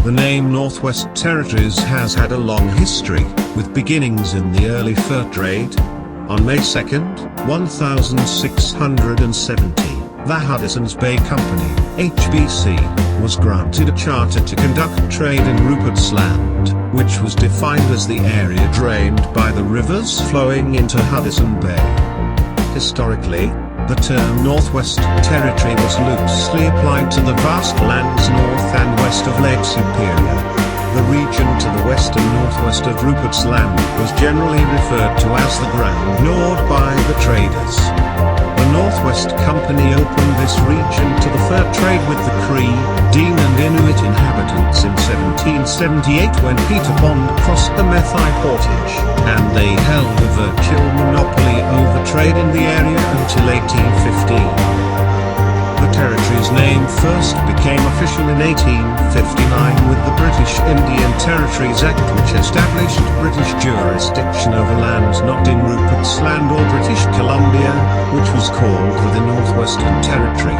The name Northwest Territories has had a long history, with beginnings in the early fur trade. On May 2, 1670, the Hudson's Bay Company, HBC, was granted a charter to conduct trade in Rupert's Land, which was defined as the area drained by the rivers flowing into Hudson Bay. Historically, the term Northwest Territory was loosely applied to the vast lands north and west of Lake Superior. The region to the west and northwest of Rupert's Land was generally referred to as the ground gnawed by the traders. The Northwest Company opened this region to the fur trade with the Cree, Dean and Inuit inhabitants in 1778 when Peter Pond crossed the Methi Portage, and they held a virtual monopoly over trade in the area until 1815. The territory's name first became official in 1859 with the British Indian Territories Act, which established British jurisdiction over lands not in Rupert's Land or British Columbia, which was called the Northwestern Territory.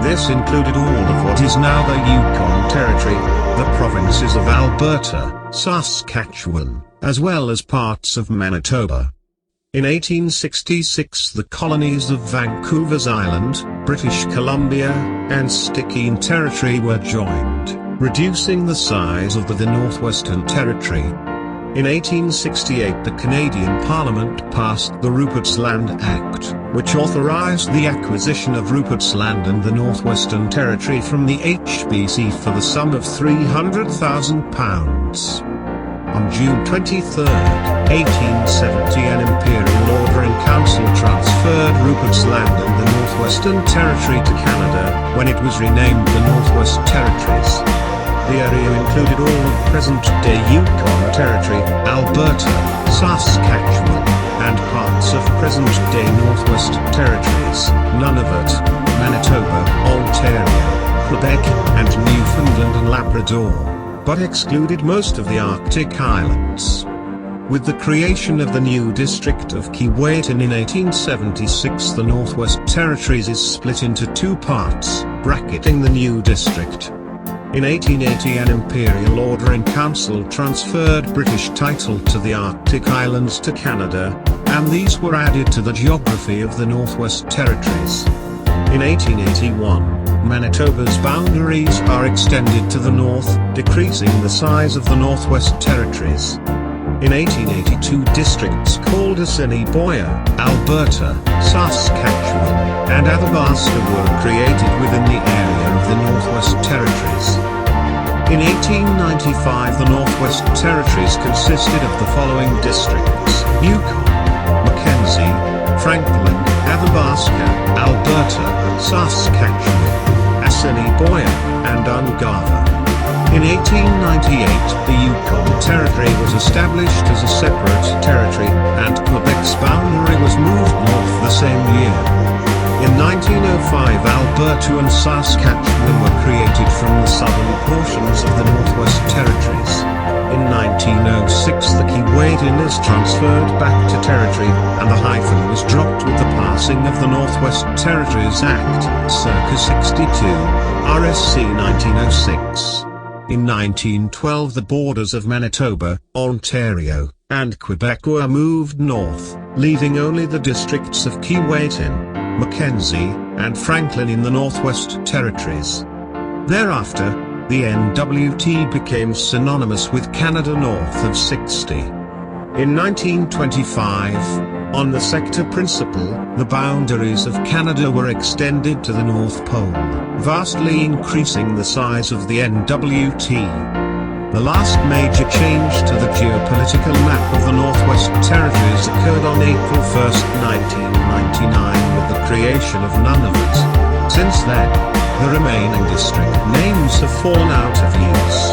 This included all of what is now the Yukon Territory, the provinces of Alberta, Saskatchewan, as well as parts of Manitoba. In 1866 the colonies of Vancouver's Island, British Columbia, and Stikine Territory were joined, reducing the size of the Northwestern Territory. In 1868 the Canadian Parliament passed the Rupert's Land Act, which authorized the acquisition of Rupert's Land and the Northwestern Territory from the HBC for the sum of £300,000. On June 23, 1870 an imperial order in council transferred Rupert's Land and the Northwestern Territory to Canada, when it was renamed the Northwest Territories. The area included all of present-day Yukon Territory, Alberta, Saskatchewan, and parts of present-day Northwest Territories, Nunavut, Manitoba, Ontario, Quebec, and Newfoundland and Labrador, but excluded most of the Arctic islands. With the creation of the new district of Keewatin in 1876, the Northwest Territories is split into two parts, bracketing the new district. In 1880 an imperial order in council transferred British title to the Arctic islands to Canada, and these were added to the geography of the Northwest Territories. In 1881, Manitoba's boundaries are extended to the north, decreasing the size of the Northwest Territories. In 1882 districts called Assiniboia, Alberta, Saskatchewan, and Athabasca were created within the area of the Northwest Territories. In 1895 the Northwest Territories consisted of the following districts: Yukon, Mackenzie, Franklin, Athabasca, Alberta, Saskatchewan, Assiniboia, and Ungava. In 1898 the Yukon Territory was established as a separate territory, and Quebec's boundary was moved north the same year. In 1905 Alberta and Saskatchewan were created from the southern portions of the Northwest Territories. In 1906 the Keewatin is transferred back to territory, and the hyphen was dropped with the passing of the Northwest Territories Act, circa 62, RSC 1906. In 1912 the borders of Manitoba, Ontario, and Quebec were moved north, leaving only the districts of Keewatin, Mackenzie, and Franklin in the Northwest Territories. Thereafter, the NWT became synonymous with Canada north of 60. In 1925, on the sector principle, the boundaries of Canada were extended to the North Pole, vastly increasing the size of the NWT. The last major change to the geopolitical map of the Northwest Territories occurred on April 1, 1999 with the creation of Nunavut. Since then, the remaining district names have fallen out of use.